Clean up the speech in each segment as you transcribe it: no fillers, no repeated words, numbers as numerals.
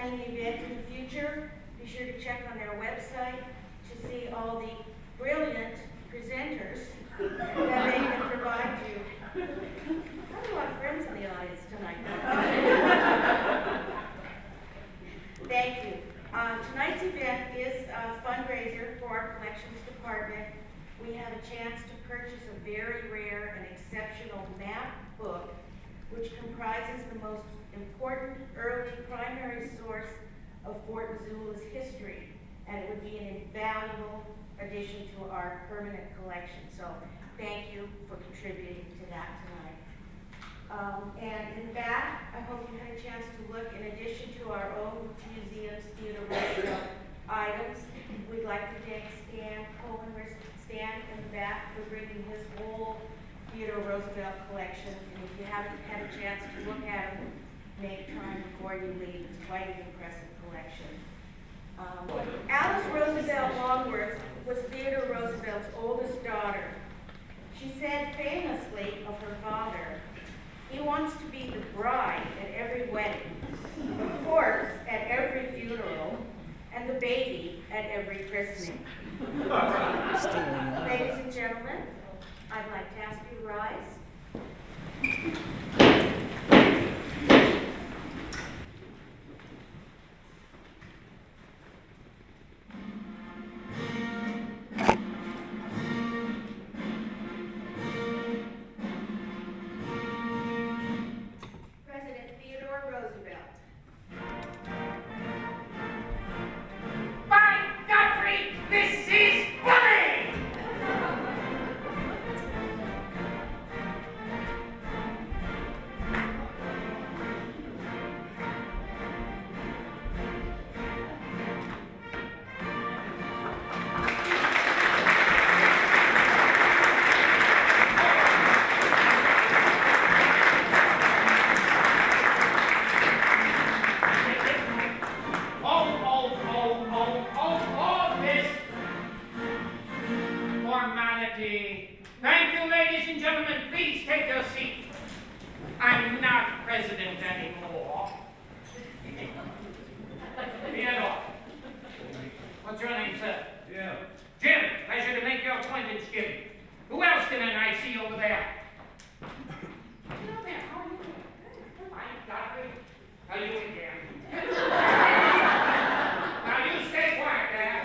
planning the event in the future, be sure to check on their website to see all the brilliant presenters that they can provide you. I have a lot of friends in the audience tonight. Thank you. Tonight's event is a fundraiser for our collections department. We have a chance to purchase a very rare and exceptional map book which comprises the most important early primary source of Fort Missoula's history, and it would be an invaluable addition to our permanent collection. So thank you for contributing to that tonight. And in that, I hope you had a chance to look, in addition to our own museum's Theodore Roosevelt items, we'd like to thank Stan Coleman, where's Stan in the back, for bringing his whole Theodore Roosevelt collection. And if you haven't had a chance to look at them, make time before you leave. It's quite an impressive collection. Alice Roosevelt Longworth was Theodore Roosevelt's oldest daughter. She said famously of her father, "He wants to be the bride at every wedding, the horse at every funeral, and the baby at every christening." Ladies and gentlemen, I'd like to ask you to rise. President Theodore Roosevelt. By Godfrey, this is bully! Oh, this formality. Thank you, ladies and gentlemen. Please take your seat. I'm not president anymore. Theodore. What's your name, sir? Yeah. Jim. Pleasure to make your acquaintance, Jim. Who else can I see over there? Hello there. How are you doing? I'm Godfrey. How are you doing, Jim? Now you stay quiet, Dad.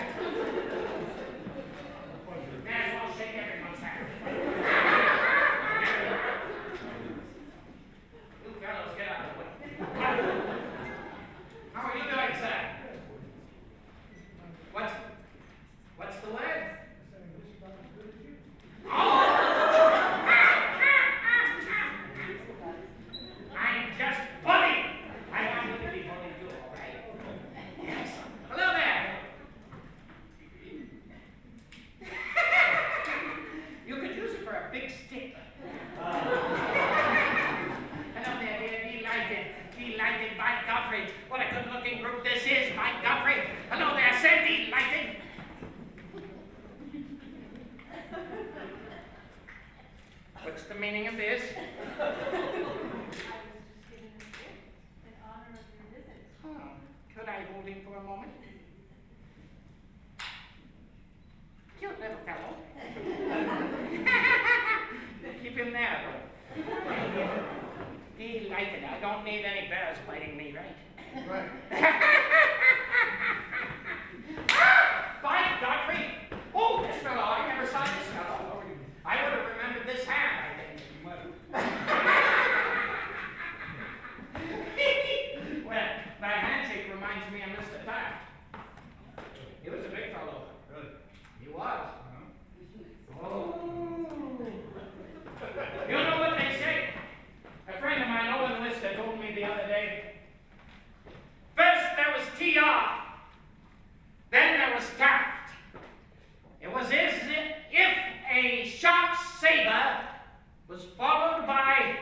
May as well shake everyone's hand. You fellows get out of the way. How are you doing, sir? What's the word? Oh! I'm just bullied. I want you to be bullied too, all right? Yes. Hello there. You could use it for a big stick. Hello there, dear. Delighted by Godfrey. What a good-looking group this is, by Godfrey. Hello there, said delighted. What's the meaning of this? Could I hold him for a moment? Cute little fellow. Keep him there, though. Delighted. I don't need any bears biting me, right? Right. By Godfrey! Oh, this fellow. I never saw this fellow. I would have remembered this hand, I think. Well, that handshake reminds me of Mr. Taft. He was a big fellow. Really? He was. Oh. You know what they say? A friend of mine, Owen Lister, told me the other day. First there was T.R., then there was Taft. It was as if a sharp saber was followed by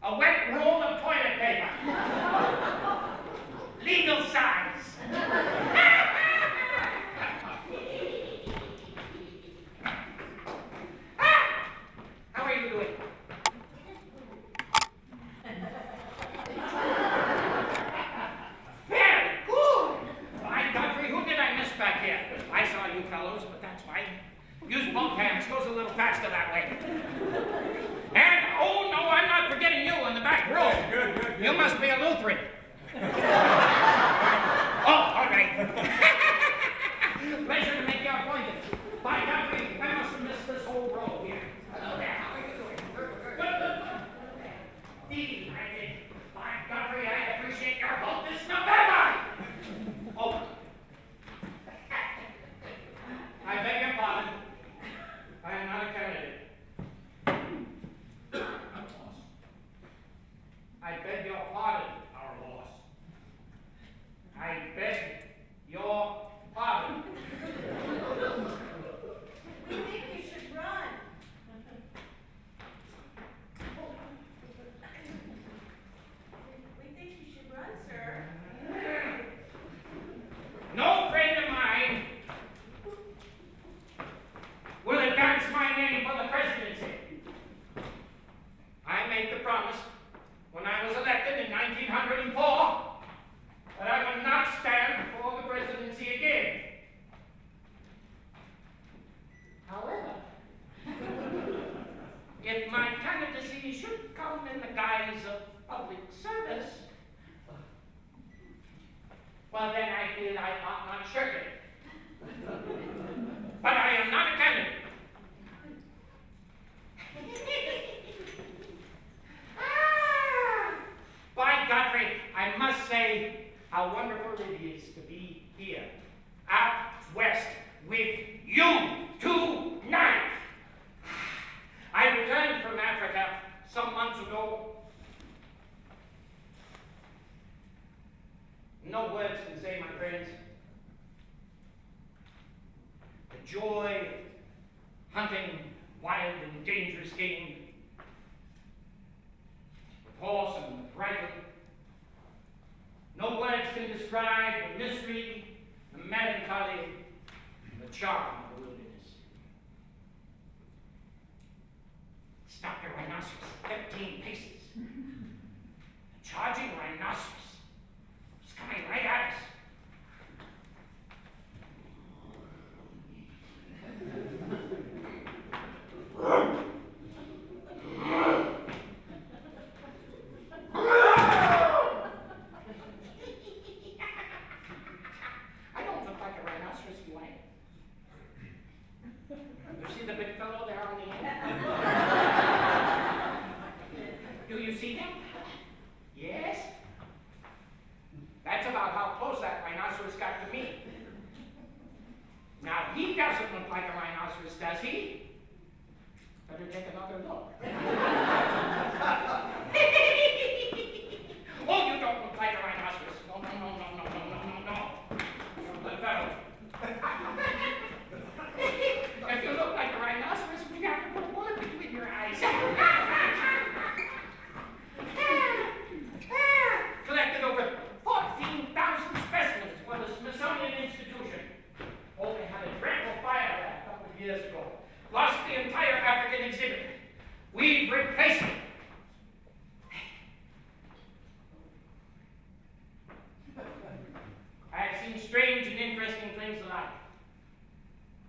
a wet roll of toilet paper. Legal size. How are you doing? Very goes a little faster that way. And, oh no, I'm not forgetting you in the back row. Good. You must be a Lutheran. Oh, all right. Pleasure to make your acquaintance. By God, I must have missed this whole row here. Hello there, how are you doing? Good. Indeed, I did. By Godfrey, I appreciate your vote this November. Oh. I beg your pardon. I am not a candidate. I beg your pardon, our boss. I beg your pardon. We think you should run. We think you should run, sir. No friend of mine will advance my name for the presidency. I made the promise when I was elected in 1904 that I would not stand for the presidency again. However, if my candidacy should come in the guise of public service, well, then I feel I ought not shirk it. But I am not a candidate. By Godfrey, I must say how wonderful it is to be here, out west, with you tonight. I returned from Africa some months ago. No words can say, my friends, the joy of hunting wild and dangerous game with horse and with rifle. No words can describe the mystery, the melancholy, and the charm of the wilderness. Stopped a rhinoceros 13 paces. The charging rhinoceros was coming right at us. I don't look like a rhinoceros, do I? You see the big fellow there on the end? Do you see him? Yes? That's about how close that rhinoceros got to me. Now, he doesn't look like a rhinoceros, does he? Better take another look. Oh, you don't look like a rhinoceros. No. Good fellow. If you look like a rhinoceros, we have to put a bullet between your eyes. Collected over 14,000 specimens for the Smithsonian Institution. Oh, they had a dreadful fire there a couple of years ago. Lost the entire African exhibit. We've replaced it. I have seen strange and interesting things in life.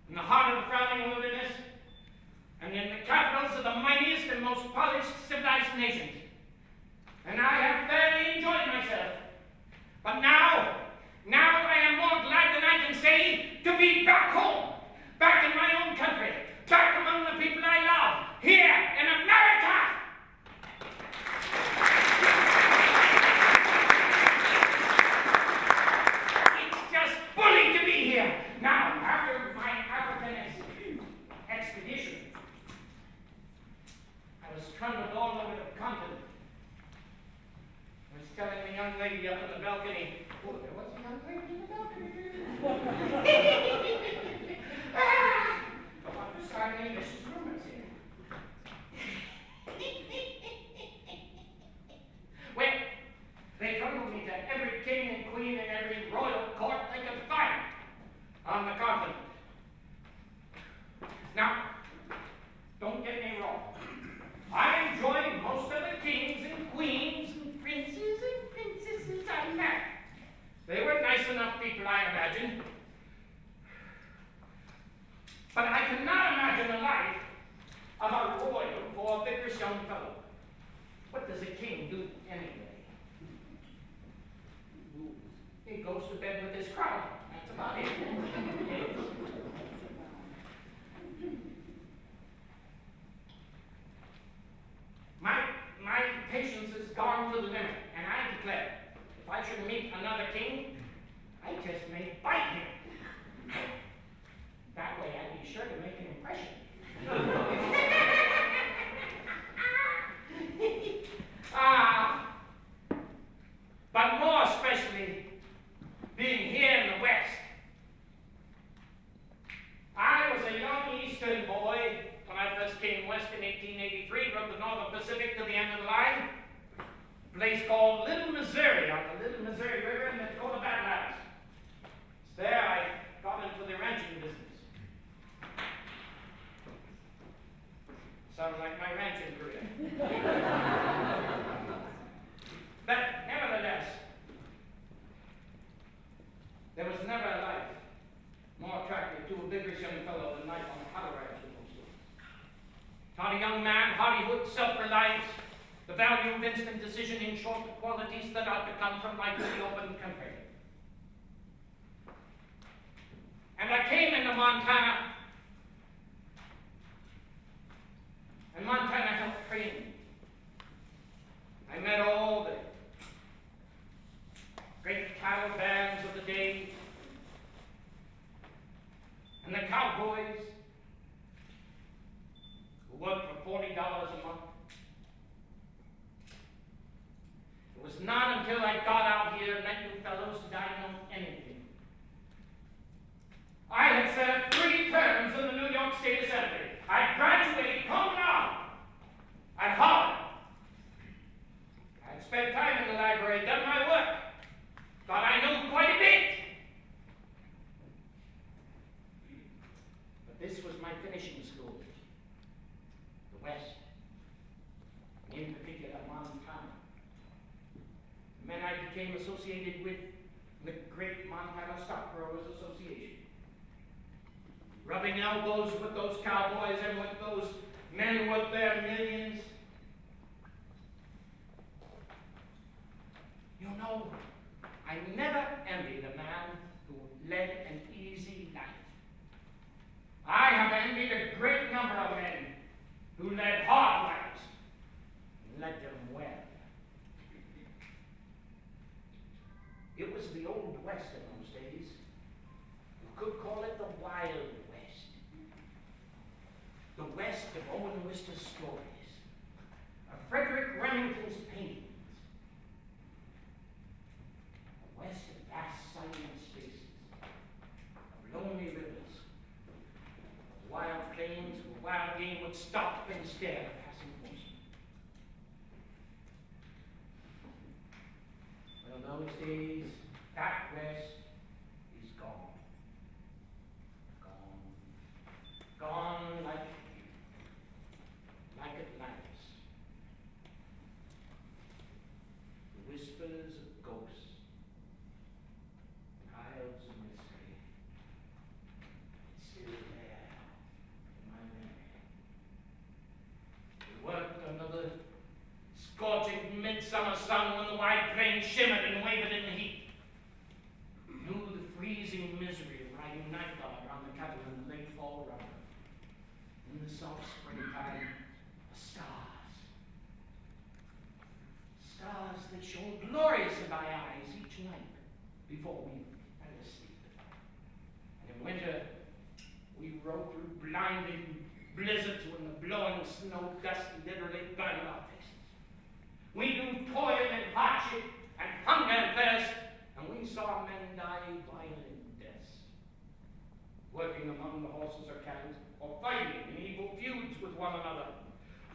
In the heart of the frowning wilderness, and in the capitals of the mightiest and most polished civilized nations. And I have thoroughly enjoyed myself. But now I am more glad than I can say to be back home, back in my own country, back among the people I love, here in America. It's just bully to be here. Now, after my African expedition, I was trundled all over the continent. I was telling the young lady up in the balcony, oh, there was a young lady in the balcony. He goes to bed with his crown. That's about it. My patience is gone to the limit, and I declare, if I should meet another king, I just may bite him. That way I'd be sure to make an impression. But more especially, being here in the West. I was a young Eastern boy when I first came west in 1883, rode the Northern Pacific to the end of the line. A place called Little Missouri, on the Little Missouri River in the Dakota Badlands. It's there I got into the ranching business. Sounds like my ranching career. But nevertheless, there was never a life more attractive to a vigorous young fellow than life on a cattle ranch in Missoula. Taught a young man hardihood, self-reliance, the value of instant decision, in short, the qualities that ought to come from life in the open country. And I came into Montana, and Montana helped train me. I met all the great cattle bands of the day, and the cowboys who worked for $40 a month. It was not until I got out here and met you fellows did I know anything. I had served 3 terms in the New York State Assembly. I graduated cum laude at Harvard. I had spent time in the library, done my work. Thought I knew quite a bit. But this was my finishing school. The West. In particular, Montana. The men I became associated with the great Montana Stock Growers Association. Rubbing elbows with those cowboys and with those men with their millions. You know, I never envied a man who led an easy life. I have envied a great number of men who led hard lives and led them well. It was the Old West in those days. You could call it the Wild West. The West of Owen Wister's stories, of Frederick Remington's paintings. West of vast silent spaces, of lonely rivers, of wild plains where wild game would stop and stare at passing horsemen. Well, those days, that West is gone. Gone. Gone like Atlantis. The whispers of ghosts. Isles of mystery. It's still there in my memory. We worked under the scorching midsummer sun when the wide plain shimmered and wavered in the heat. Knew the freezing misery of riding night guard around the cattle in the late fall run. In the soft springtime, the stars. Stars that shone glorious in my eyes each night before we fell asleep. And in winter, we rode through blinding blizzards when the blowing snow dust literally burned our faces. We knew toil and hardship and hunger and thirst, and we saw men die violent deaths, working among the horses or cattle, or fighting in evil feuds with one another.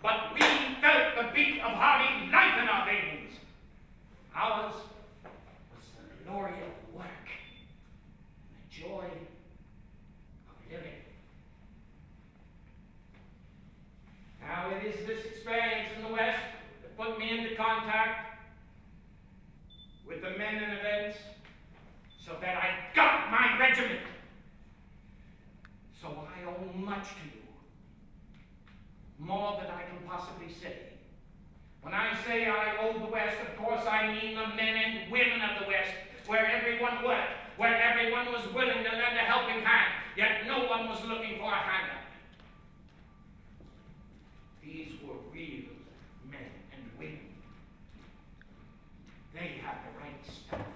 But we felt the beat of hardy life in our veins. Ours was the glory of work, and the joy of living. Now it is this experience in the West that put me into contact with the men and events so that I got my regiment. So I owe much to you, more than I can possibly say. When I say I owe the West, of course I mean the men and women of the West, where everyone worked, where everyone was willing to lend a helping hand, yet no one was looking for a handout. These were real men and women. They had the right stuff.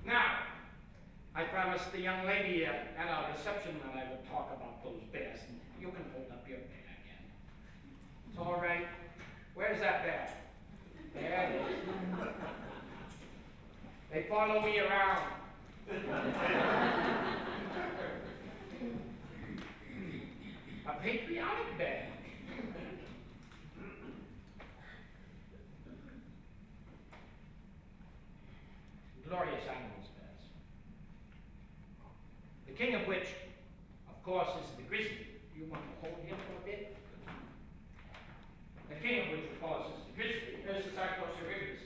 Now, I promised the young lady at our reception that I would talk about those bears. And you can hold up your bear again. It's all right. Where's that bear? There it is. They follow me around. A patriotic bear. Glorious animals, bears. The king of which, of course, is the grizzly. Do you want to hold him for a bit? The king of which, of course, is the grizzly. This is our Rivers.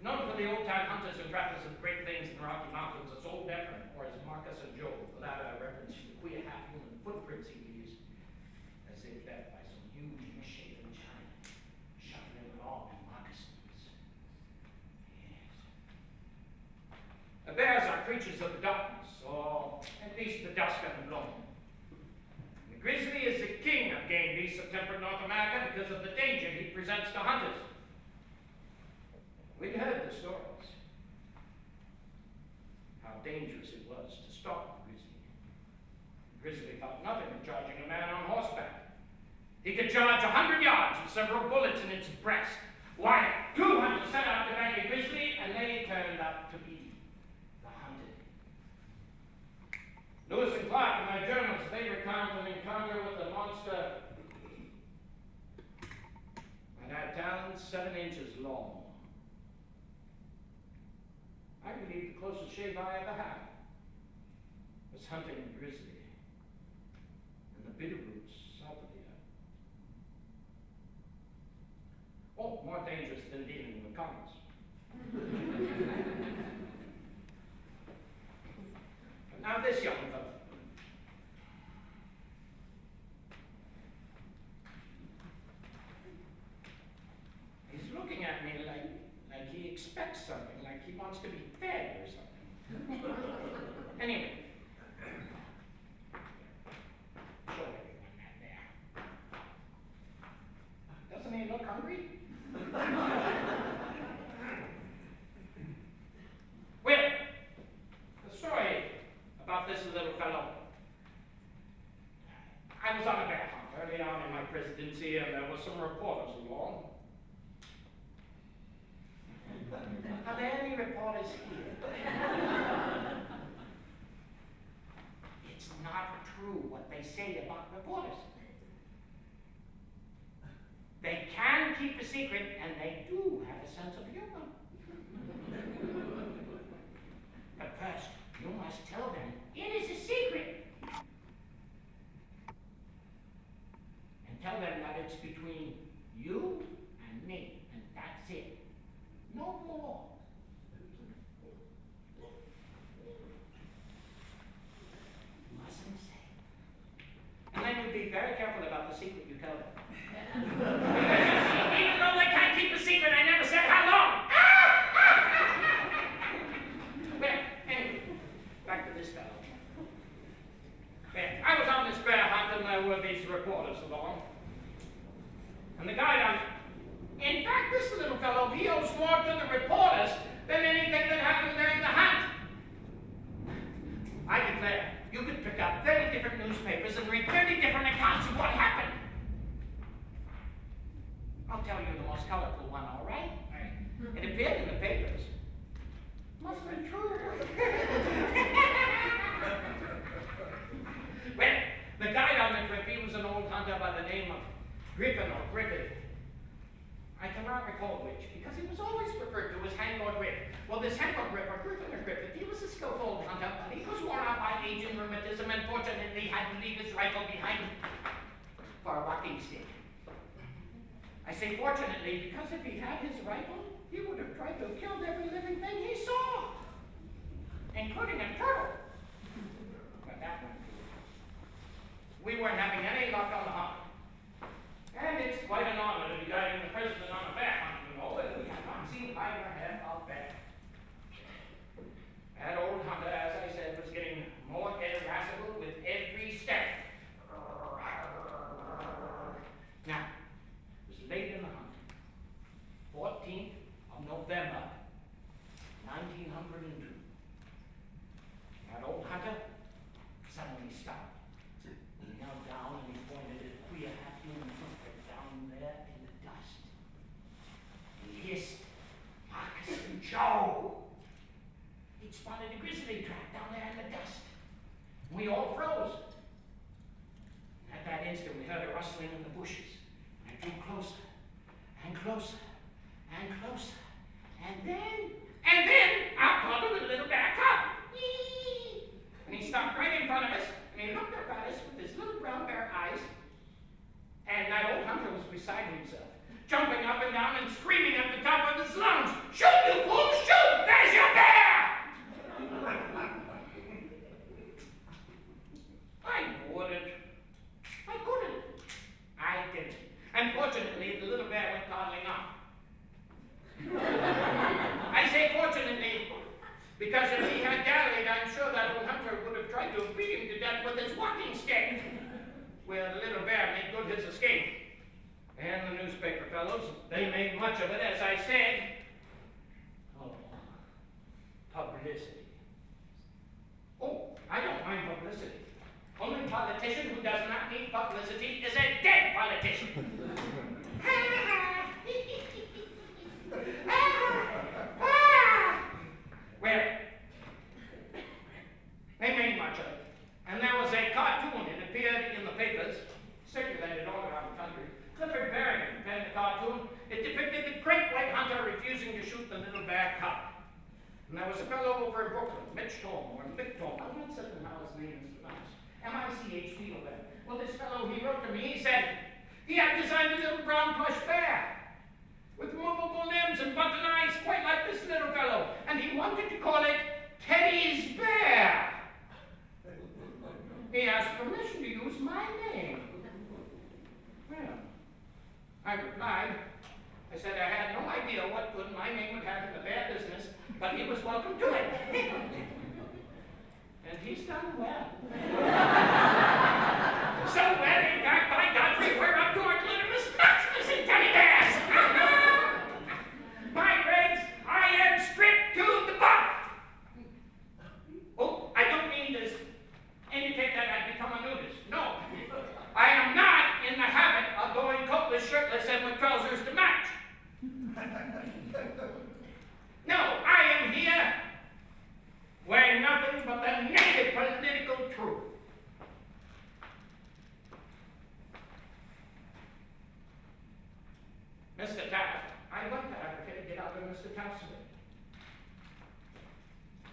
Known for the old-time hunters and trappers of great things in the Rocky Mountains as Old Ephraim, or as Marcus and Joe, the latter a reference to the queer half-human footprints he leaves, as if left by some huge misshapen giant, shuffling along in moccasins. Yes. The bears are creatures of the darkness, or at least the dusk and the dawn. The grizzly is the king of game beasts of temperate North America because of the danger he presents to hunters. We'd heard the stories. How dangerous it was to stalk the grizzly. The grizzly thought nothing of charging a man on horseback. He could charge 100 yards with several bullets in its breast. Why, 200 set out to bag a grizzly, and they turned out to be the hunted. Lewis and Clark, in my journals, they recount an encounter with the monster that had talons 7 inches long. I believe the closest shave I ever had was hunting a grizzly in the bitter roots south of here. Oh, more dangerous than dealing with comets. But now this young fellow. He's looking at me like he expects something, like he wants to be fed or something. Anyway, show everyone that there. Doesn't he look hungry? Well, the story about this little fellow. I was on a bear hunt early on in my presidency, and there were some reporters along. Are there any reporters here? It's not true what they say about reporters. They can keep a secret, and they do have a sense of humor. But first, you must tell them it is a secret. And tell them that it's between you and me, and that's it. No more. Mustn't say. And then you'd be very careful about the secret you tell them. Even though they can't keep a secret, I never said how long. Well, anyway, back to this fellow. Well, I was on this bear hunt, and there were these reporters along. And the guide on. In fact, this little fellow, he owes more to the reporters than anything that happened during the hunt. I declare, you could pick up 30 different newspapers and read 30 different accounts of what happened. I'll tell you the most colorful one, all right? It appeared in the papers. Must have been true. Well, the guide on the trip, he was an old hunter by the name of Griffin or Griffith. I cannot recall which, because he was always referred to as Hank or Griff. Well, this Hank or Griff, or Griffin or Griffith, he was a skillful hunter, but he was worn out by age and rheumatism, and fortunately had to leave his rifle behind him for a walking stick. I say fortunately, because if he had his rifle, he would have tried to have killed every living thing he saw, including a turtle. But that went good. We weren't having any luck on the hunt. And it's quite an honor to be guiding the president on a bear hunt, you know, and we have not seen not bad. That old hunter, as I said, was getting more irascible with every step. Now, it was late in the hunt, 14th of November, 1902. That old hunter suddenly stopped. He knelt down and he pointed at a queer half-human footprint down there in the dust. He hissed, "Marcus and Joe!" He'd spotted a grizzly track down there in the dust. We all froze. At that instant, we heard a rustling in the bushes. I drew closer and closer and closer. And then out popped a little bear cub. Yee! And he stopped right in front of us, and he looked up at us with his little brown bear eyes. And that old hunter was beside himself, jumping up and down and screaming at the top of his lungs, "Shoot, you fool, shoot! There's your bear!" I wouldn't. I couldn't. I didn't. And fortunately, the little bear went toddling off. I say fortunately, because if he had dallied, I'm sure that old hunter would have tried to beat him to death with his walking stick. Well, the little bear made good his escape. And the newspaper fellows, they made much of it, as I said. Oh, publicity. Oh, I don't mind publicity. Only politician who does not need publicity is a dead politician. Well, they made much of it. And there was a cartoon, it appeared in the papers, circulated all around the country. Clifford Barrington penned the cartoon. It depicted the great white hunter refusing to shoot the little bear cub. And there was a fellow over in Brooklyn, Mitch Tome, or Mick Tome. I'm not certain how his name is pronounced. M-I-C-H-T-O-M. Well, this fellow, he wrote to me, he said, he had designed a little brown plush bear with movable limbs and button eyes, quite like this little fellow. And he wanted to call it Teddy's Bear. He asked permission to use my name. Well, I replied, I said I had no idea what good my name would have in the bear business, but he was welcome to it. And he's done well. So well, in fact, by Godfrey, we're up to our glutinous maximus in teddy bears. My friends, I am stripped to the bone. Oh, I don't mean to indicate that I've become a nudist. No. I am not in the habit of going coatless, shirtless, and with trousers to match. No, I am here wearing nothing but the naked political truth. Mr. Taft, I went to Africa to get out of Mr. Taft's way.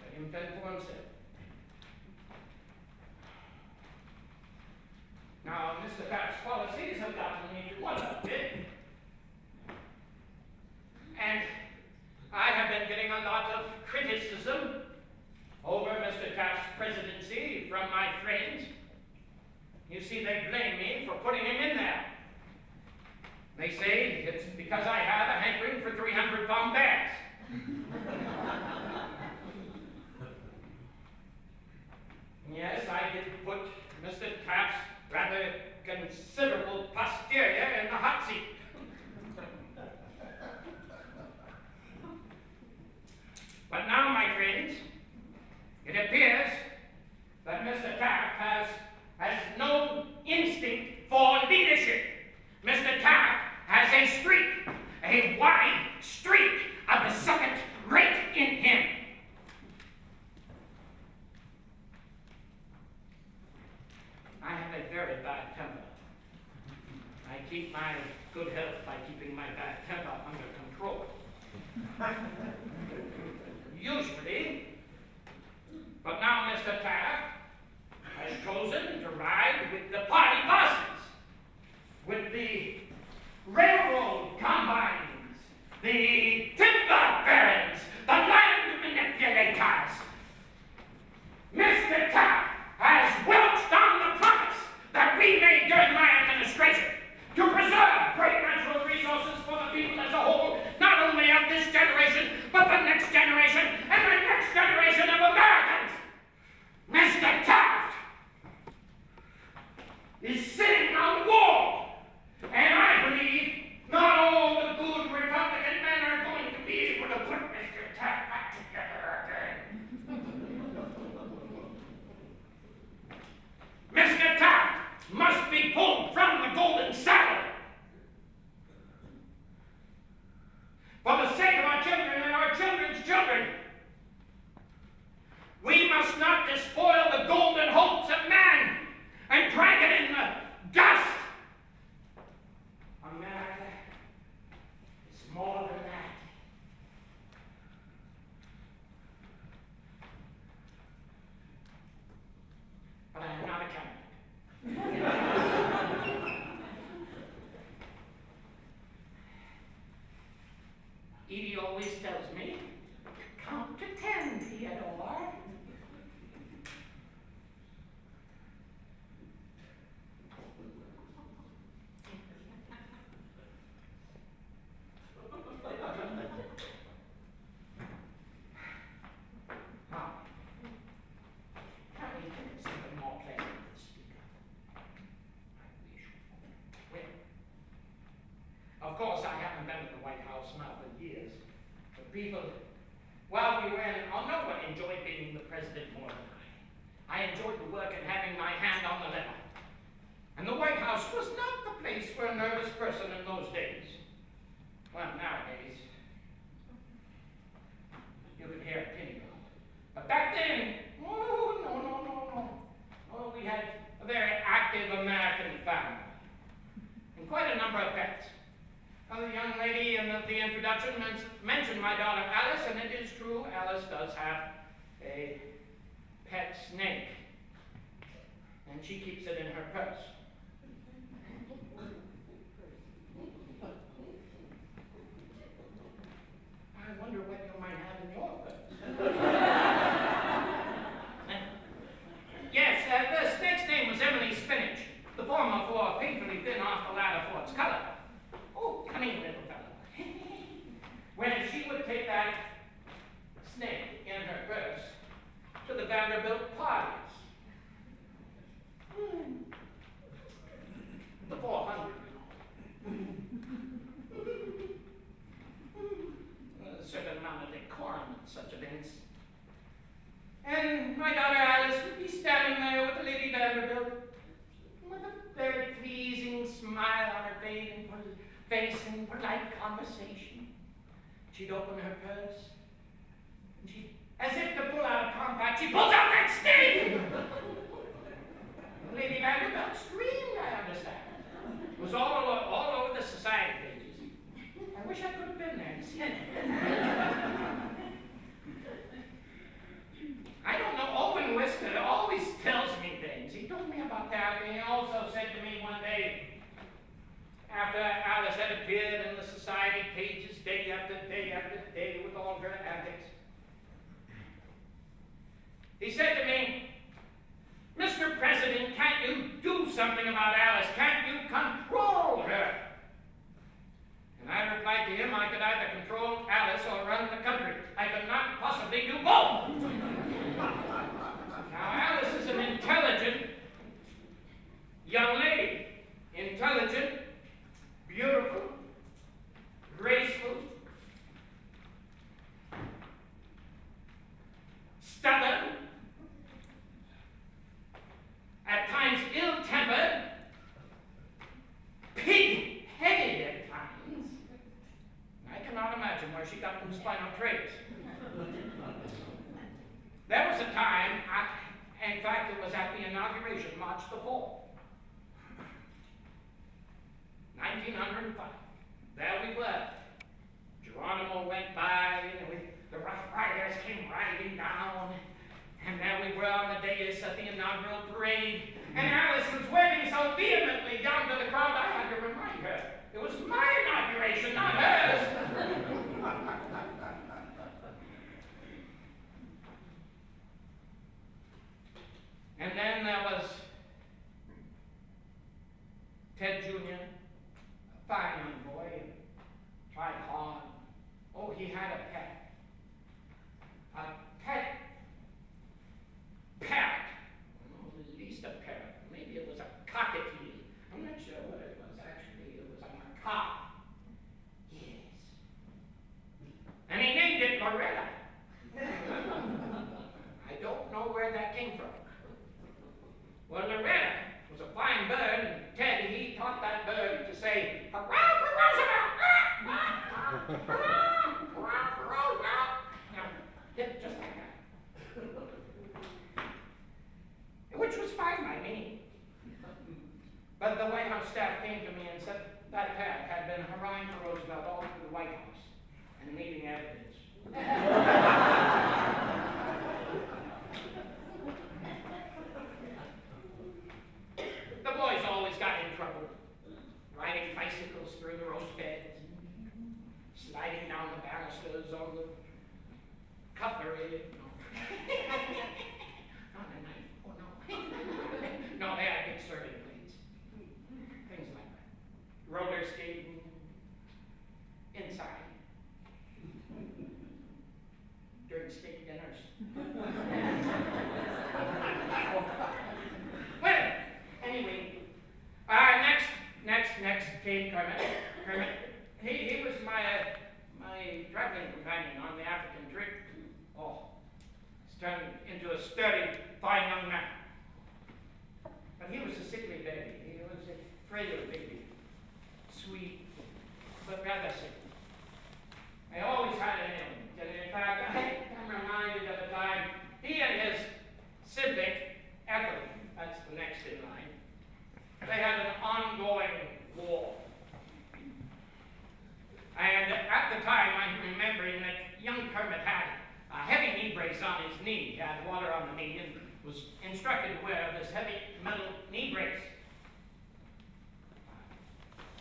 Let him fend for himself. Now, Mr. Taft's policies have gotten me to wonder a bit. And I have been getting a lot of criticism over Mr. Taft's presidency from my friends. You see, they blame me for putting him in there. They say it's because I have a hankering for 300-pound bears. Yes, I did put Mr. Taft's rather considerable posterior in the hot seat. But now, my friends, it appears that Mr. Taft has no instinct for leadership. Mr. Taft has a streak, a wide streak of people, while we were in, no one enjoyed being the president more than I. I enjoyed the work and having my hand on the lever. And the White House was not the place for a nervous person in those days. Well, nowadays, you can hear a pin drop. But back then, oh, no. Oh, we had a very active American family. And quite a number of pets. Now, the young lady in the introduction mentioned my daughter Alice, and it is true, Alice does have a pet snake. And she keeps it in her purse. I wonder what you might have in your purse. Yes, the snake's name was Emily Spinach, the former for painfully thin off the ladder for its color. Oh, cunning little fellow. When she would take that snake in her purse to the Vanderbilt parties. The 400, a certain amount of decorum at such events. And my daughter Alice would be standing there with the Lady Vanderbilt with a very pleasing smile on her face and polite conversation. She'd open her purse, and she, as if to pull out a compact, she pulls out that snake! Lady Vanderbilt screamed, I understand. It was all over the society pages. I wish I could have been there to see it. I don't know, Owen Wister always tells me things. He told me about that, and he also said to me one day, after Alice had appeared in the society pages day after day after day with all her antics, he said to me, Mr. President, can't you do something about Alice? Can't you control her? And I replied to him, I could either control Alice or run the country. I could not possibly do both. Now, Alice is an intelligent young lady. Intelligent, beautiful, graceful, stubborn, at times ill-tempered, pig-headed at times. I cannot imagine where she got those spinal traits. There was a time, in fact, it was at the inauguration, March the 4th, 1905. There we were. Geronimo went by, the Rough Riders came riding down, and there we were on the dais at the inaugural parade, and Alice was waving so vehemently down to the crowd, I had to remind her, it was my inauguration, not hers. And then there was Ted Jr., a fine young boy, tried hard. Oh, he had a pet. A pet parrot. Oh, at least a parrot. Maybe it was a cockatoo. I'm not sure what it was actually. It was a macaw. Yes. And he named it Loretta. I don't know where that came from. Well, Loretta was a fine bird, and Teddy, he taught that bird to say, hurrah for Roosevelt! Hurrah! Hurrah for Roosevelt! Now, just like that. Which was fine by me. But the White House staff came to me and said that parrot had been hurrahing for Roosevelt all through the White House and leaving evidence. The boys always got in trouble, riding bicycles through the rose beds, sliding down the banisters on the cutlery. Not a knife. Oh, no. No, they had big serving plates. Things like that. Roller skating inside. During state dinners. Well, anyway, next came Kermit. He was my traveling companion. companion on the African trip. Oh, he's turned into a sturdy, fine young man. But he was a sickly baby. He was a frail baby. Sweet, but rather sick. I always had an ailment. And in fact, I'm reminded of a time he and his sibling, Ethel, that's the next in line, they had an ongoing war. And at the time, I'm remembering that young Kermit had a heavy knee brace on his knee. He had water on the knee and was instructed to wear this heavy metal knee brace.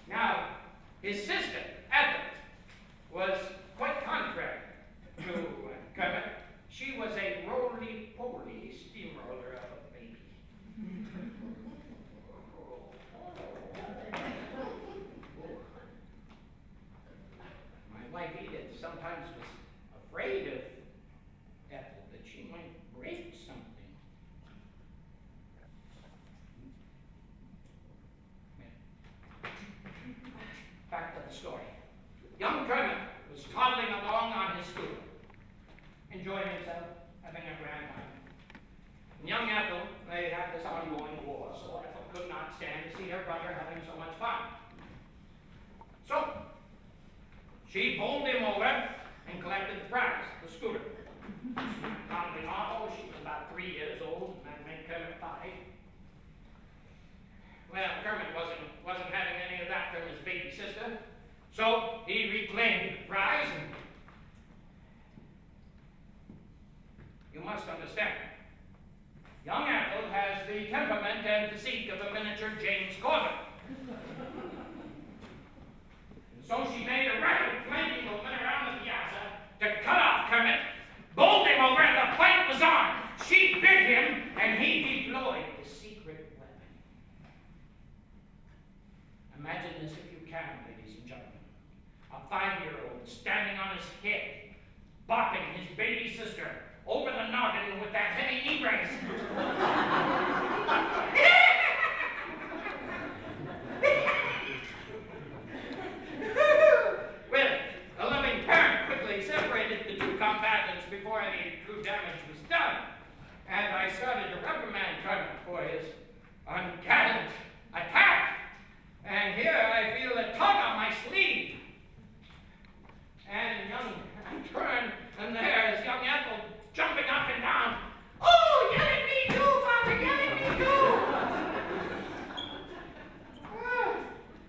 Now, his sister, Ethel, was quite contrary to Kermit. She was a roly-poly steamroller of a baby. My wife Edith sometimes was afraid of Ethel, that she might break something. Back to the story. Young Kermit was toddling along on his scooter, enjoying himself, having a grand time. And young Ethel, they had this ongoing war, so Ethel could not stand to see her brother having so much fun. So, she bowled him over and collected the prize, the scooter. She went toddling off. Oh, she was about 3 years old, and that made Kermit 5. Well, Kermit wasn't having any of that from his baby sister, so he reclaimed the prize. And you must understand, young Ethel has the temperament and physique of a miniature James Corbett. And so she made a rapid flanking movement around the piazza to cut off Kermit, bowled him over, and the fight was on. She bit him, and he deployed the secret weapon. Imagine this if you can, ladies and gentlemen. A 5-year-old standing on his head, bopping his baby sister over the noggin with that heavy knee brace. Well, the loving parent quickly separated the two combatants before any true damage was done, and I started to reprimand Kermit for his ungallant attack. And here I feel a tug on my sleeve. And I turn, and there's young Ethel jumping up and down. Oh, yell at me too, Father, yell at me too.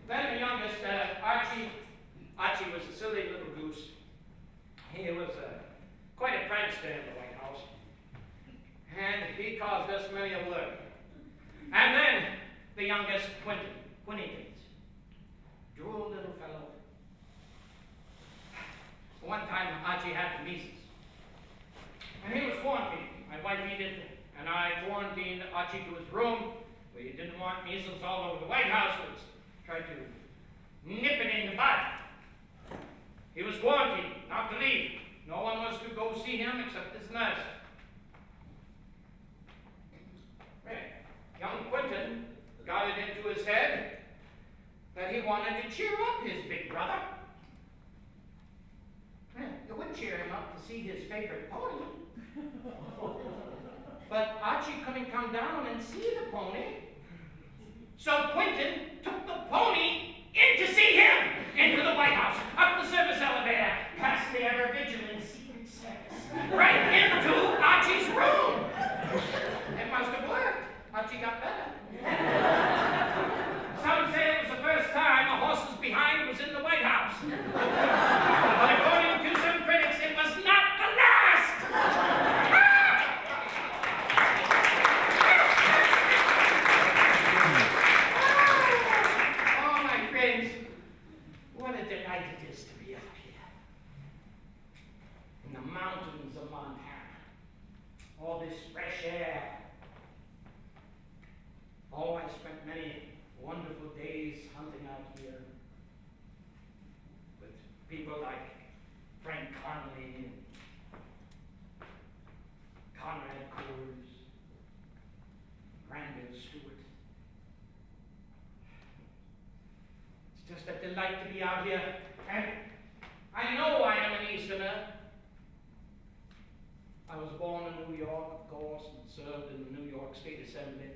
Then the youngest, Archie was a silly little goose. He was quite a prankster in the White House. And he caused us many a worry. And then the youngest, Quinny, droll little fellow. One time, Archie had the measles. And he was quarantined. My wife Edith and I quarantined Archie to his room. We didn't want measles all over the White House. We tried to nip it in the bud. He was quarantined, not to leave. No one was to go see him except his nurse. Right. Young Quentin got it into his head that he wanted to cheer up his big brother. It would cheer him up to see his favorite pony. But Archie couldn't come down and see the pony. So Quentin took the pony in to see him, into the White House, up the service elevator, past the ever-vigilant Secret Service, right into Archie's room. It must have worked. Archie got better. Some say it was the first time a horse's behind was in the White House. But according to some critics, it was not the last. Oh, my friends, what a delight it is to be out here. In the mountains of Montana. All this fresh air. Oh, I spent many wonderful days hunting out here with people like Frank Conley and Conrad Coors, Granville Stewart. It's just a delight to be out here. And I know I am an Easterner was born in New York, of course, and served in the New York State Assembly.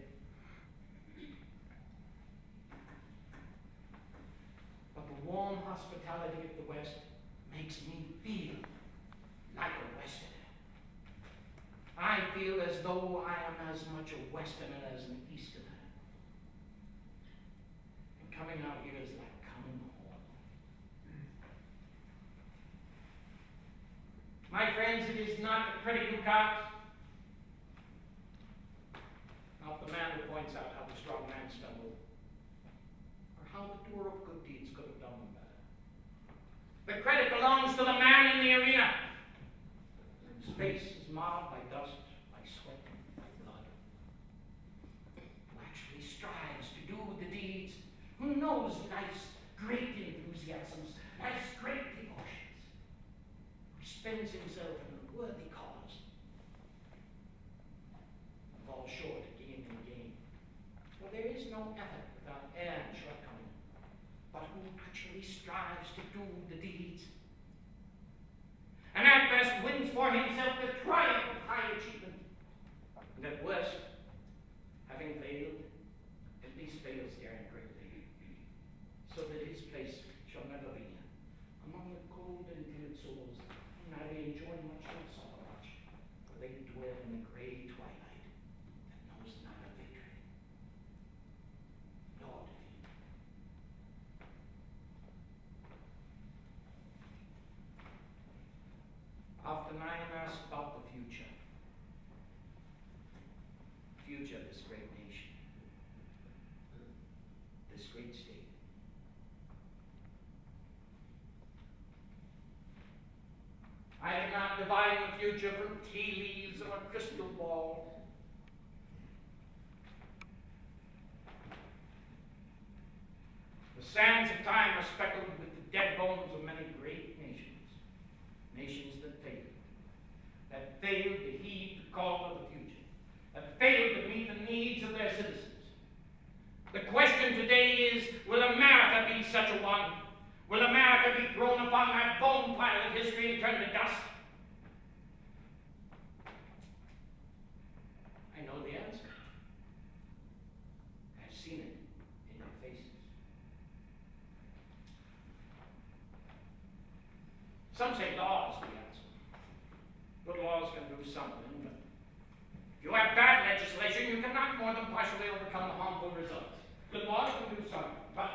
But the warm hospitality of the West makes me feel like a Westerner. I feel as though I am as much a Westerner as an Easterner. And coming out here is like coming home. My friends, it is not the critic who counts, not the man who points out how the strong man stumbled, or how the doer of good deeds could have done them better. The credit belongs to the man in the arena. His face is marred by dust, by sweat, by blood. Who actually strives to do the deeds, who knows life's great enthusiasms, life's great devotions, who spends himself in a worthy cause, and falls short again and again. For there is no effort without error and shortcoming, but who actually strives to do the deeds, and at best wins for himself the triumph of high achievement, and at worst, having failed, at least fails daring greatly, so that his place shall never be among the cold and timid souls who neither enjoy much nor suffer much, for they dwell in the gray twilight that knows neither victory nor defeat. Often I am asked about the future of this great nation, this great state. I cannot divine the future from tea leaves or a crystal ball. The sands of time are speckled with the dead bones of many great nations, nations that failed to heed the call of the future, that failed to meet the needs of their citizens. The question today is, will America be such a one? Will America be thrown upon that bone pile of history and turned to dust? I know the answer. I've seen it in your faces. Some say law is the answer. Good laws can do something, but if you have bad legislation, you cannot more than partially overcome the harmful results. Good laws can do something, but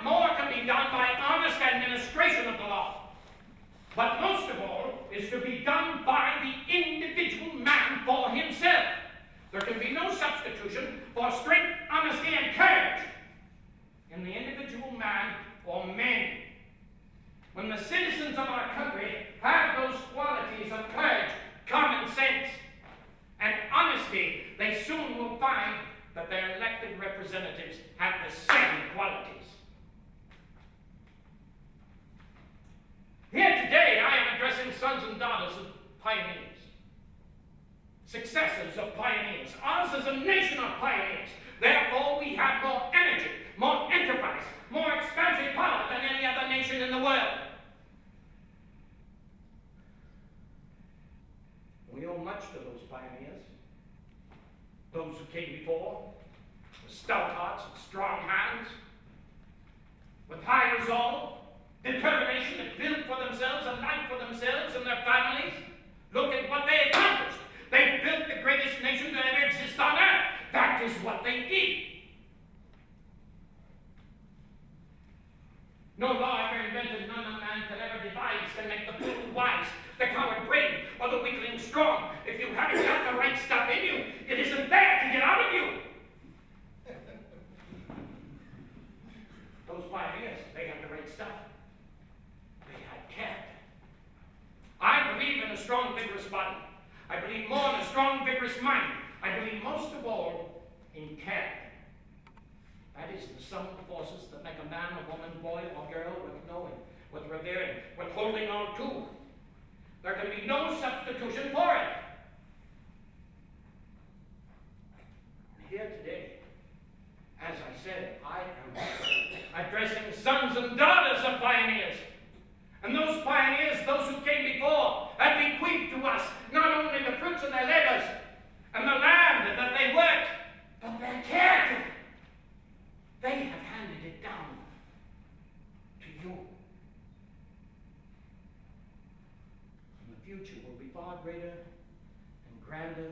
more can be done by honest administration of the law. But most of all is to be done by the individual man for himself. There can be no substitution for strength, honesty, and courage in the individual man or men. When the citizens of our country have those qualities of courage, common sense, and honesty, they soon will find that their elected representatives have the same qualities. Here today, I am addressing sons and daughters of pioneers, successors of pioneers. Ours is a nation of pioneers. Therefore, we have more energy, more enterprise, more expansive power than any other nation in the world. We owe much to those pioneers, those who came before, with stout hearts and strong hands, with high resolve, determination to build for themselves a life for themselves and their families. Look at what they accomplished. They built the greatest nation that ever existed on earth. That is what they did. No law ever invented, none of man can ever devise, can make the fool wise, the coward brave, or the weakling strong. If you haven't got the right stuff in you, it isn't there to get out of you. Those pioneers, they had the right stuff. They had character. I believe in a strong, vigorous body. I believe more in a strong, vigorous mind. I believe most of all in character. That is the sum of forces that make a man, a woman, boy, or girl worth knowing, worth revering, worth holding on to. There can be no substitution for it. And here today, as I said, I am addressing sons and daughters of pioneers. And those pioneers, those who came before, have bequeathed to us not only the future will be far greater and grander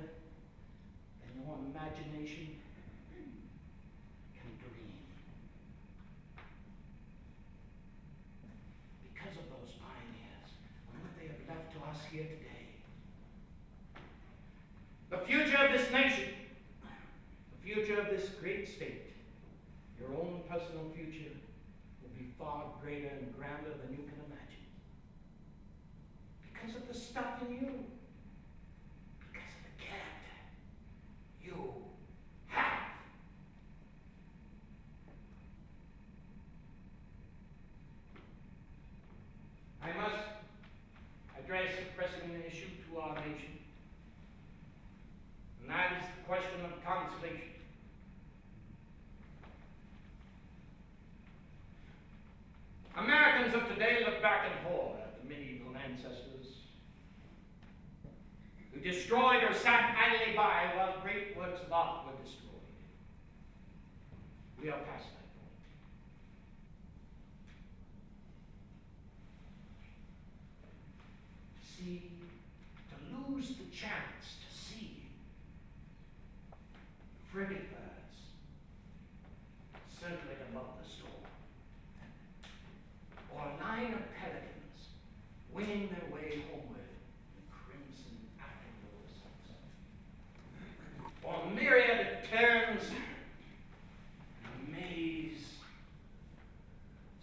than your imagination can dream. Because of those pioneers and what they have left to us here today, the future of this nation, the future of this great state, your own personal future will be far greater and grander than you can imagine. Because of the stuff in you, because of the character you have. I must address a pressing issue to our nation, and that is the question of conservation. Americans of today look back in horror at the medieval ancestors who destroyed or sat idly by while great works of art were destroyed. We are past that point. See, to lose the chance to see frigate birds circling above the storm, or a line of pelicans winging their way homeward in crimson afterglow sunset, or a myriad of terns in a maze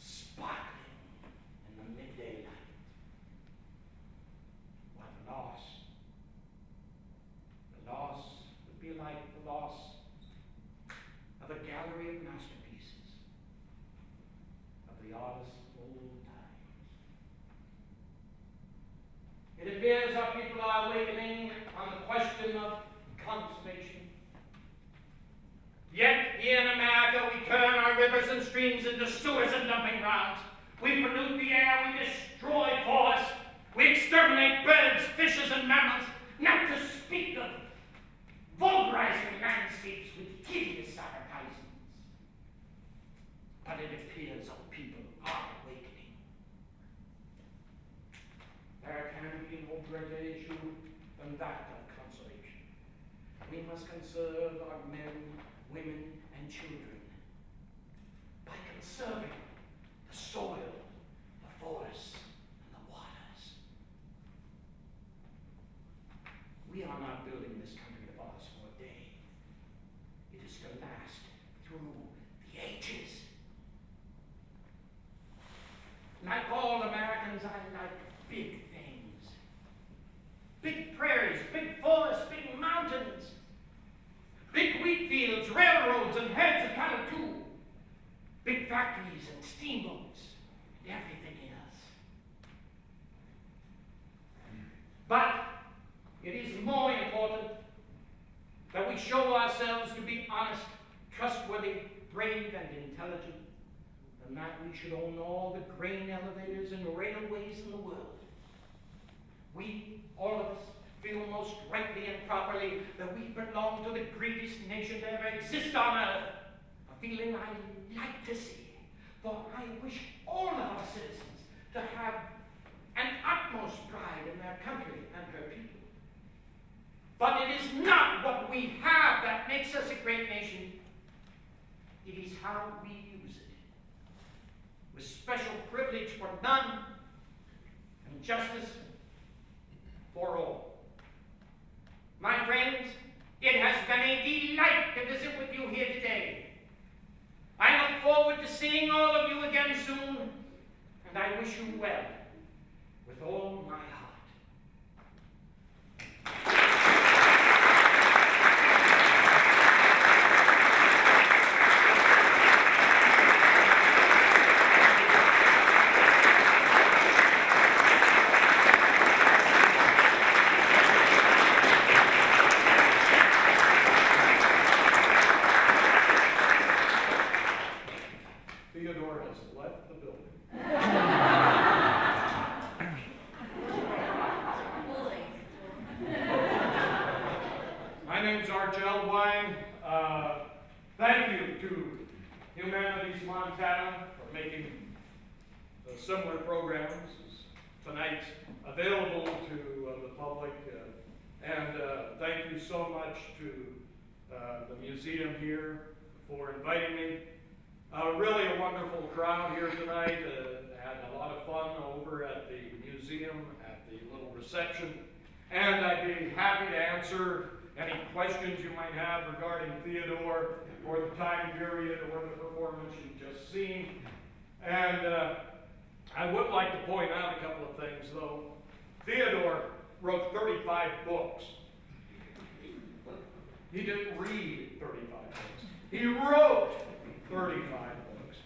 sparkling in the midday light. What loss? The loss would be like the loss of a gallery of masterpieces of the artist's old times. It appears our people are awakening on the question of conservation. Yet here in America we turn our rivers and streams into sewers and dumping grounds. We pollute the air, we destroy forests, we exterminate birds, fishes, and mammals, not to speak of vulgarizing landscapes with hideous advertisements. But it appears our people are awakening. There can be no greater issue than that of conservation. We must conserve our men, women, and children by conserving the soil, the forests, and the waters. We are not building this country of ours for a day. It is to last through the ages. Like all Americans, I like big things. Big prairies, big forests, big mountains, big wheat fields, railroads, and herds of cattle too. Big factories and steamboats and everything else. But it is more important that we show ourselves to be honest, trustworthy, brave, and intelligent, than that we should own all the grain elevators and railways in the world. We, all of us, feel most rightly and properly that we belong to the greatest nation to ever exist on earth, a feeling I like to see, for I wish all of our citizens to have an utmost pride in their country and her people. But it is not what we have that makes us a great nation. It is how we use it, with special privilege for none and justice for all. My friends, it has been a delight to visit with you here today. I look forward to seeing all of you again soon, and I wish you well with all my heart. Similar programs as tonight's available to the public. And thank you so much to the museum here for inviting me. Really a wonderful crowd here tonight. Had a lot of fun over at the museum at the little reception. And I'd be happy to answer any questions you might have regarding Theodore or the time period or the performance you've just seen. And I would like to point out a couple of things, though. Theodore wrote 35 books. He didn't read 35 books. He wrote 35 books.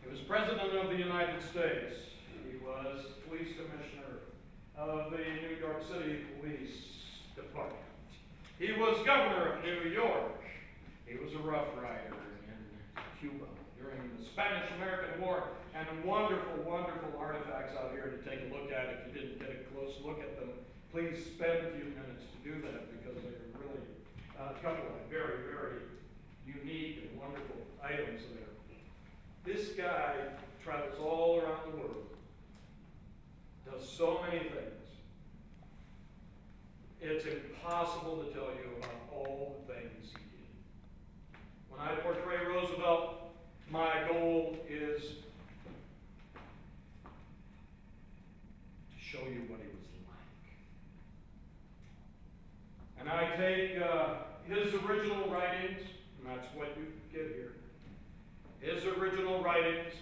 He was President of the United States. He was police commissioner of the New York City Police Department. He was governor of New York. He was a Rough Rider in Cuba during the Spanish-American War, and wonderful, wonderful artifacts out here to take a look at. If you didn't get a close look at them, please spend a few minutes to do that, because they're really a couple of very, very unique and wonderful items there. This guy travels all around the world, does so many things. It's impossible to tell you about all the things he did. When I portray Roosevelt, my goal is to show you what he was like. And I take his original writings, and that's what you get here, his original writings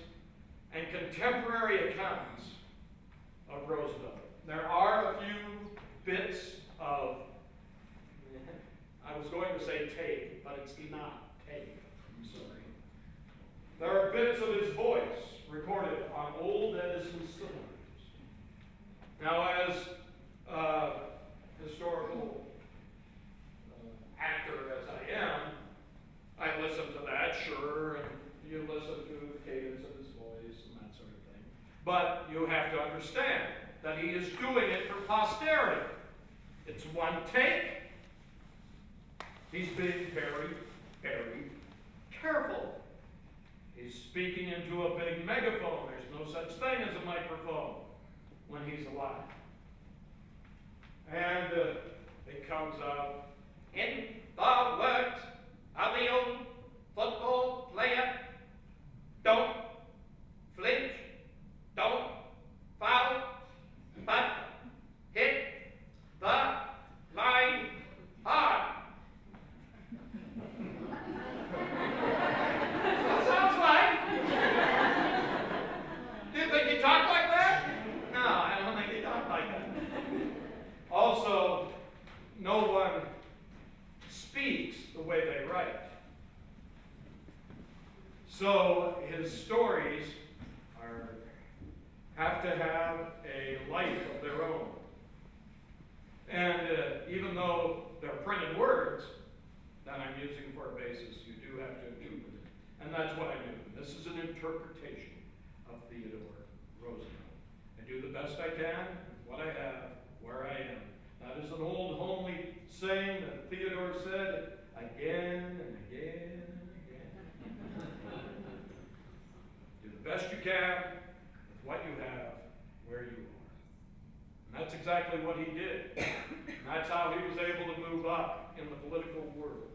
and contemporary accounts of Roosevelt. There are a few bits of, I was going to say tape, but it's not tape, I'm sorry. There are bits of his voice recorded on old Edison cylinders. Now, as a historical actor as I am, I listen to that, sure, and you listen to the cadence of his voice and that sort of thing. But you have to understand that he is doing it for posterity. It's one take. He's being very, very careful. He's speaking into a big megaphone. There's no such thing as a microphone when he's alive. And it comes out, in the words of the old football player, don't flinch, don't foul, but hit the line hard. That sounds like. Do you think he talked like that? No, I don't think he talked like that. Also, no one speaks the way they write. So his stories have to have a life of their own. And even though they're printed words that I'm using for a basis, you do have to interpret it. And that's what I do. This is an interpretation of Theodore Roosevelt. I do the best I can with what I have, where I am. That is an old homely saying that Theodore said again and again and again. Do the best you can with what you have, where you are. And that's exactly what he did. And that's how he was able to move up in the political world.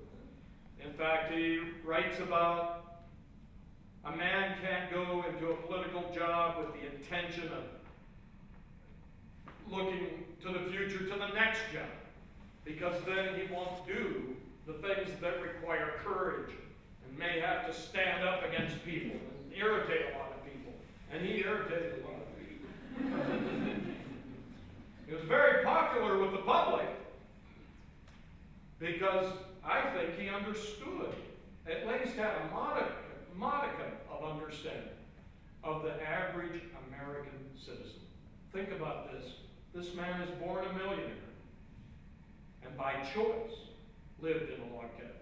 In fact, he writes about a man can't go into a political job with the intention of looking to the future, to the next job, because then he won't do the things that require courage and may have to stand up against people and irritate a lot of people. And he irritated a lot of people. He was very popular with the public because I think he understood, at least had a modicum of understanding of the average American citizen. Think about this. This man is born a millionaire and by choice lived in a log cabin.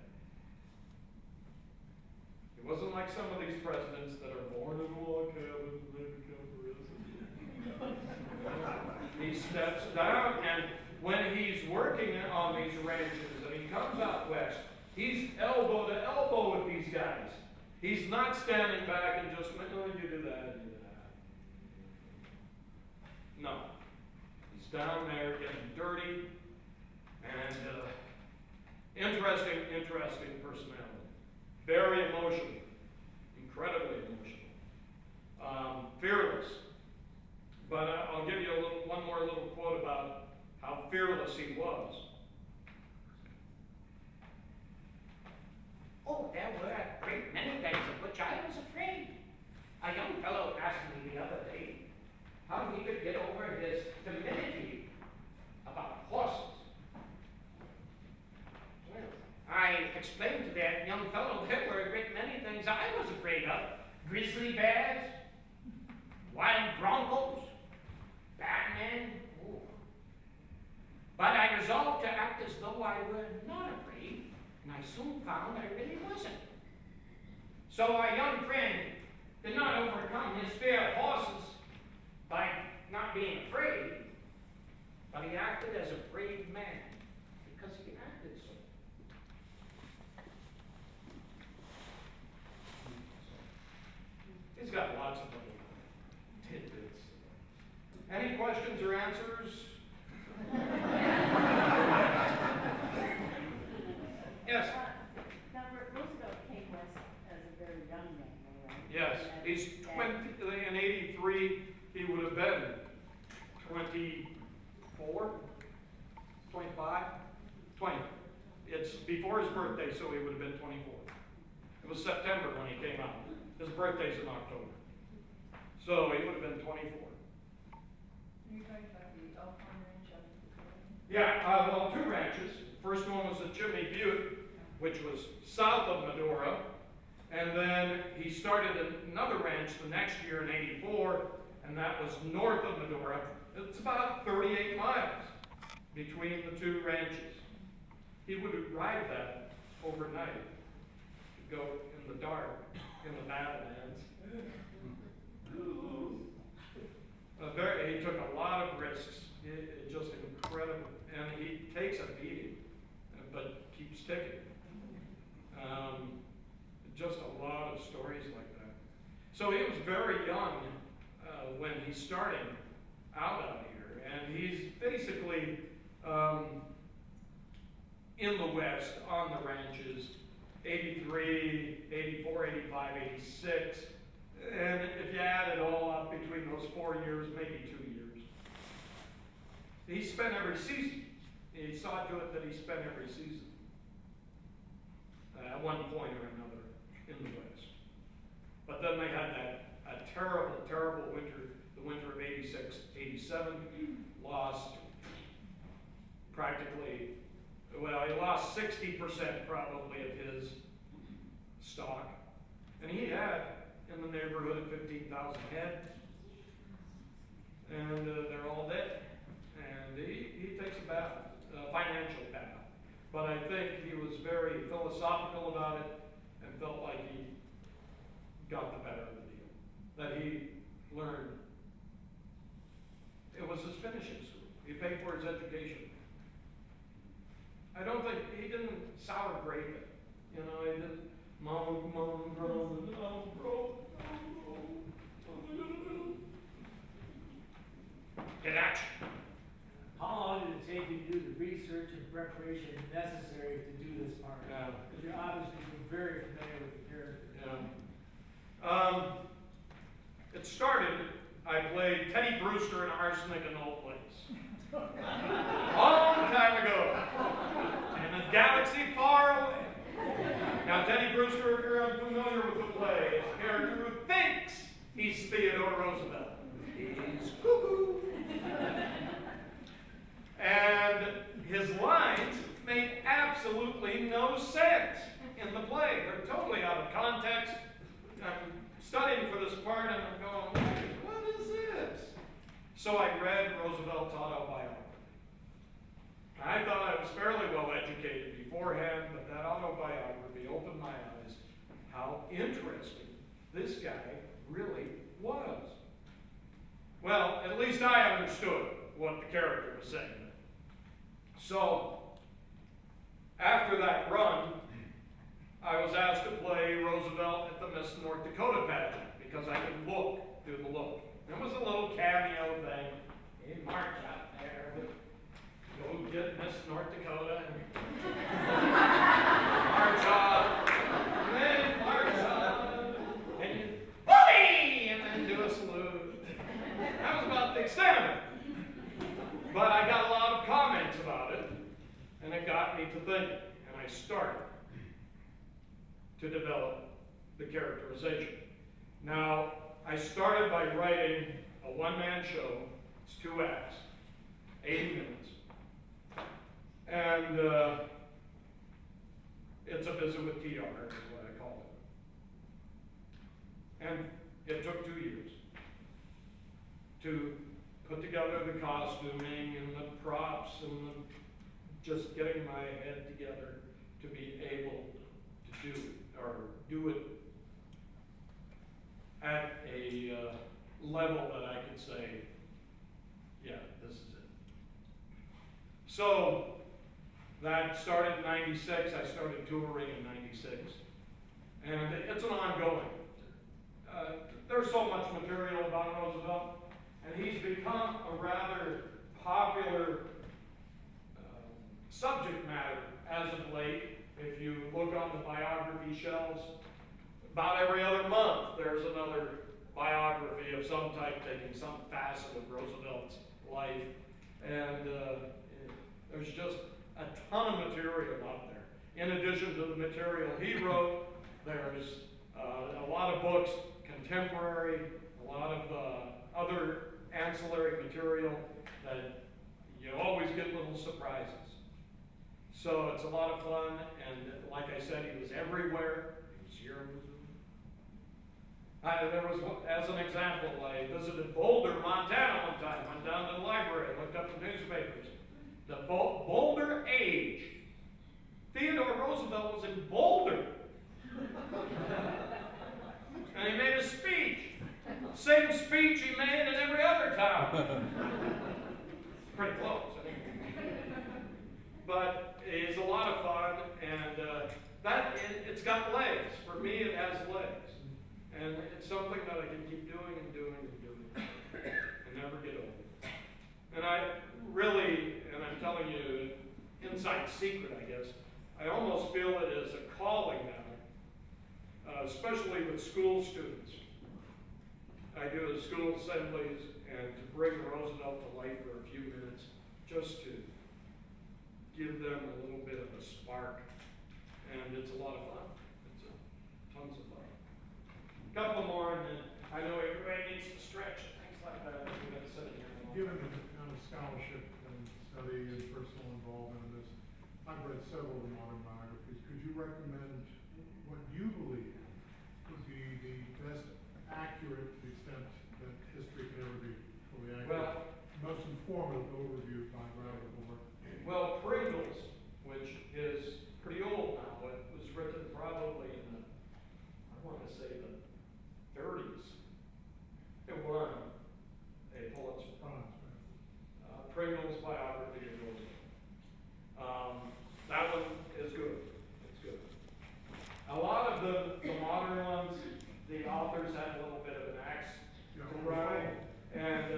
It wasn't like some of these presidents that are born in a log cabin and they become president. He steps down, and when he's working on these ranches and he comes out west, he's elbow to elbow with these guys. He's not standing back and just, oh, you do that, you do that. No. He's down there getting dirty, and interesting personality. Very emotional, incredibly emotional, fearless. But I'll give you one more little quote about how fearless he was. Oh, there were a great many things of which I was afraid. A young fellow asked me the other day how he could get over his timidity about horses. Well, I explained to that young fellow there were a great many things I was afraid of. Grizzly bears, wild broncos, Batman. Oh. But I resolved to act as though I were not afraid, and I soon found I really wasn't. So our young friend did not overcome his fear of horses by not being afraid, but he acted as a brave man because he acted so. He's got lots of little tidbits. Any questions or answers? Yes. Now, Roosevelt came west as a very young man, right? Yes. He's 20, in 83, he would have been 24, 25, 20. It's before his birthday, so he would have been 24. It was September when he came out. His birthday's in October. So he would have been 24. You're talking about the Elkhorn Ranch up in Dakota? Yeah, well, two ranches. First one was the Chimney Butte, which was south of Medora. And then he started another ranch the next year in 84, and that was north of Medora. It's about 38 miles between the two ranches. He would ride that overnight to go in the dark in the Badlands. He took a lot of risks. It just incredible. And he takes a beating, but keeps ticking. Just a lot of stories like that. So he was very young when he's starting out here, and he's basically in the West on the ranches, 83, 84, 85, 86, and if you add it all up between those 4 years, maybe 2 years. He spent every season. He saw to it that he spent every season at one point or another in the West. But then they had a terrible, terrible winter, the winter of 86, 87, lost practically, well, he lost 60% probably of his stock. And he had in the neighborhood of 15,000 head. And they're all dead. And he takes a bath, a financial bath. But I think he was very philosophical about it and felt like he got the better of the deal. That he learned. It was his finishing school. He paid for his education. I don't think, he didn't sour grape it. You know, he didn't moan, groan, Get action. How long did it take you to do the research and preparation necessary to do this part? Yeah. Because you're obviously very familiar with the character. Yeah. It started, I played Teddy Brewster in Arsenic and Old Place. Long time ago. In a galaxy far away. Now, Teddy Brewster, if you're unfamiliar with the play, is a character who thinks he's Theodore Roosevelt. He's cuckoo. And his lines made absolutely no sense in the play. They're totally out of context. I'm studying for this part and I'm going, what is this? So I read Roosevelt's autobiography. I thought I was fairly well educated beforehand, but that autobiography opened my eyes how interesting this guy really was. Well, at least I understood what the character was saying. So, after that run, I was asked to play Roosevelt at the Miss North Dakota pageant because I could do the look. It was a little cameo thing, North Dakota, and march on, and then march on, and you whoopee, and then do a salute. That was about the extent of it. But I got a lot of comments about it, and it got me to thinking, and I started to develop the characterization. Now, I started by writing a one-man show. It's 2 acts, 80 minutes. And it's a visit with TR, is what I call it. And it took 2 years to put together the costuming and the props and just getting my head together to be able to do it at a level that I could say, yeah, this is it. So that started in '96. I started touring in '96, and it's an ongoing. There's so much material about Roosevelt, and he's become a rather popular subject matter as of late. If you look on the biography shelves, about every other month there's another biography of some type taking some facet of Roosevelt's life, and there's just a ton of material out there. In addition to the material he wrote, there's a lot of books, contemporary, a lot of other ancillary material that you always get little surprises. So it's a lot of fun, and like I said, he was everywhere. He was here in Missoula. There was, as an example, I visited Boulder, Montana one time. Went down to the library, looked up the newspapers. The Boulder Age. Theodore Roosevelt was in Boulder. And he made a speech. Same speech he made in every other town. Pretty close, I mean. But it's a lot of fun, and it's got legs. For me, it has legs. And it's something that I can keep doing and doing and doing and never get old. And I really, and I'm telling you, inside secret, I guess, I almost feel it is a calling now, especially with school students. I do the school assemblies, and to bring Roosevelt to life for a few minutes, just to give them a little bit of a spark. And it's a lot of fun. It's tons of fun. A couple more, and then I know everybody needs to stretch and things like that. We've been sitting here. Given the kind of scholarship and study and personal involvement in this, I've read several of the modern biographies. Could you recommend what you believe would be the best accurate, to the extent that history can ever be fully accurate, most informative overview of biographical work? Well, Pringles, which is pretty old now, it was written probably in the, I want to say the 30s. It won a Pulitzer Prize. Pringles' biography of Roosevelt. That one is good. It's good. A lot of the modern ones, the authors have a little bit of an axe to grind, and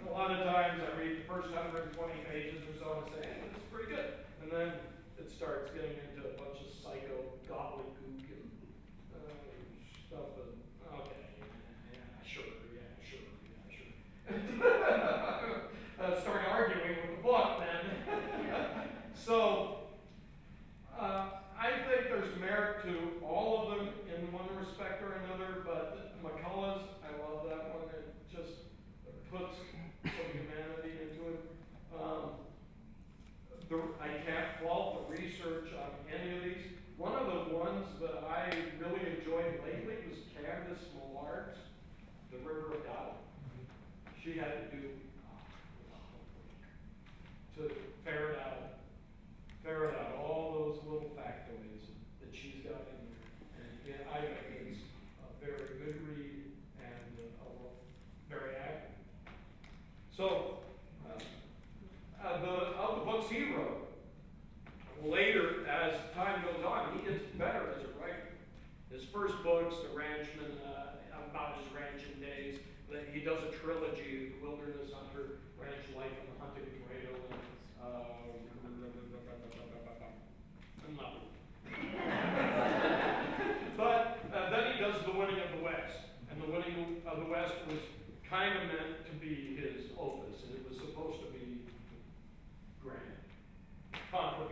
a lot of times I read the first 120 pages or so and say, hey, this is pretty good. And then it starts getting into a bunch of psycho gobbledygook and stuff. And, okay, yeah, sure. Start arguing with the book then. So, I think there's merit to all of them in one respect or another, but McCullough's, I love that one. It just puts some humanity into it. I can't fault the research on any of these. One of the ones that I really enjoyed lately was Candace Millard's The River of God. She had to do to ferret out all those little factoids that she's got in there. And again, I think it's a very good read and very accurate. So, of the books he wrote, later, as time goes on, he gets better as a writer. His first books, The Ranchman, about his ranching days, he does a trilogy, The Wilderness Hunter, Ranch Life, and The Hunting Trail, and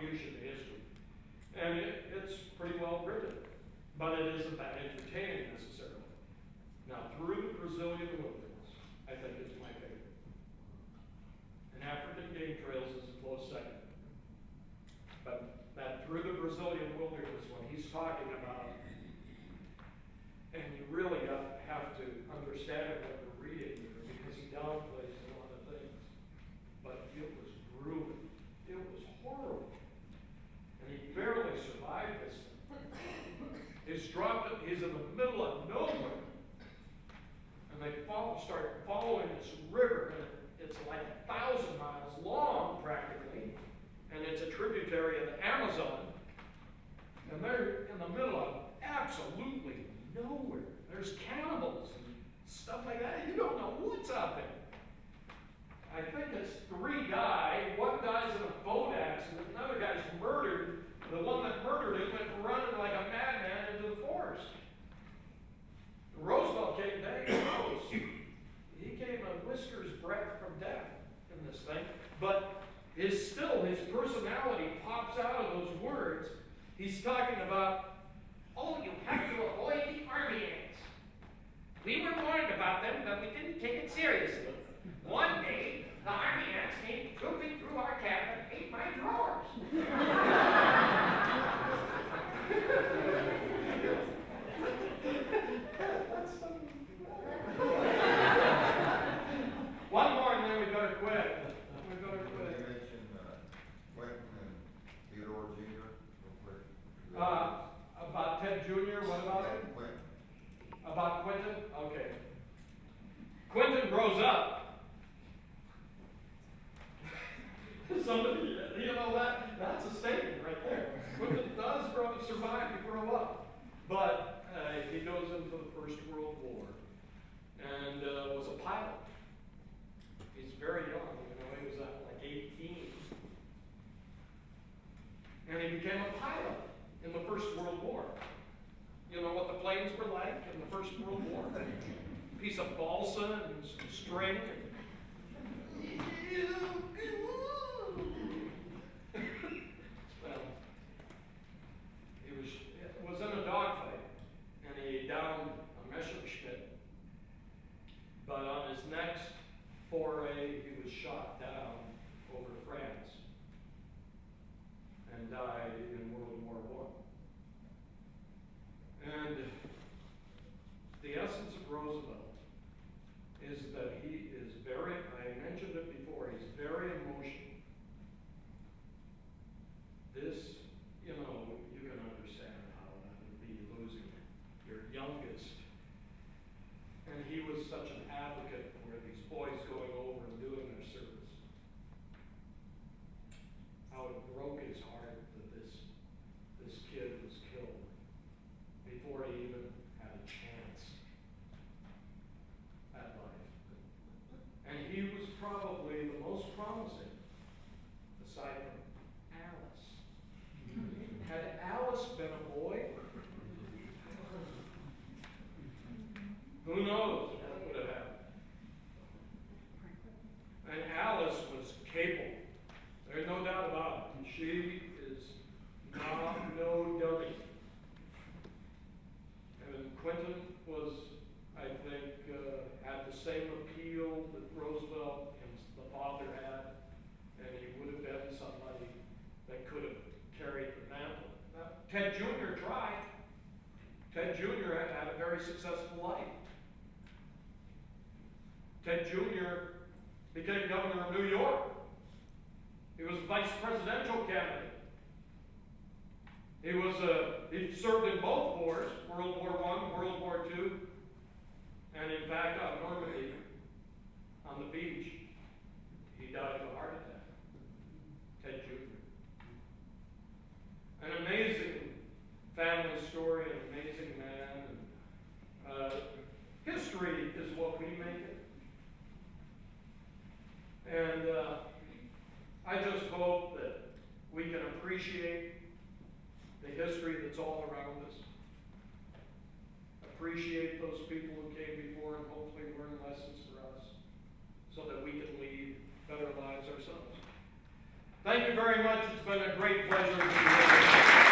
contribution to history. And it's pretty well written, but it isn't that entertaining necessarily. Now, Through the Brazilian Wilderness, I think is my favorite. And African Game Trails is a close second. But that Through the Brazilian Wilderness, when he's talking about, and you really have to understand what you're reading here, because he downplays a lot of things. But it was grueling. It was horrible. And he barely survived this thing. He's in the middle of nowhere. And they start following this river, and it's like 1,000 miles long, practically. And it's a tributary of the Amazon. And they're in the middle of absolutely nowhere. There's cannibals and stuff like that. You don't know what's out there. I think it's 3 die. One dies in a boat accident. Another guy's murdered. The one that murdered him went running like a madman into the forest. Roosevelt came dang close. He came a whisker's breadth from death in this thing. But his personality pops out of those words. He's talking about, oh, you have to avoid the army ants. We were warned about them, but we didn't take it seriously. One day, the army ants came trooping through our cabin and ate my drawers. One more and then we better quit. We better quit. You mentioned Quentin and Theodore Jr. real quick. About Ted Jr., what about it? Quentin. About Quentin? Okay. Quentin grows up. Somebody, that's a statement right there. Quentin does survive to grow up. But he goes into the First World War and was a pilot. He's very young, he was like 18. And he became a pilot in the First World War. You know what the planes were like in the First World War? A piece of balsa and some string. Well, he was in a dogfight, and he downed a Messerschmitt. But on his next foray, he was shot down over France and died in World War I. And the essence of Roosevelt is that he is very, I mentioned it before, he's very emotional. This, you can understand how that would be losing your youngest. And he was such an advocate for these boys going over and doing their service. How it broke his heart that this kid was killed before he even had a chance at life. And he was probably the most promising, aside from Alice. Had Alice been a boy, who knows what would have happened. And Alice was capable. There's no doubt about it. She is not no dummy. And Quentin was, I think, had the same appeal that Roosevelt and the father had, and he would have been somebody that could have carried the mantle. Ted Jr. tried. Ted Jr. had a very successful life. Ted Jr. became governor of New York. He was a vice presidential candidate. He served in both wars, World War I, World War II, and in fact, on Normandy, on the beach, he died of a heart attack. Ted Jr. An amazing family story, an amazing man. History is what we make it. And I just hope that we can appreciate the history that's all around us. Appreciate those people who came before and hopefully learn lessons for us so that we can lead better lives ourselves. Thank you very much. It's been a great pleasure to be with you.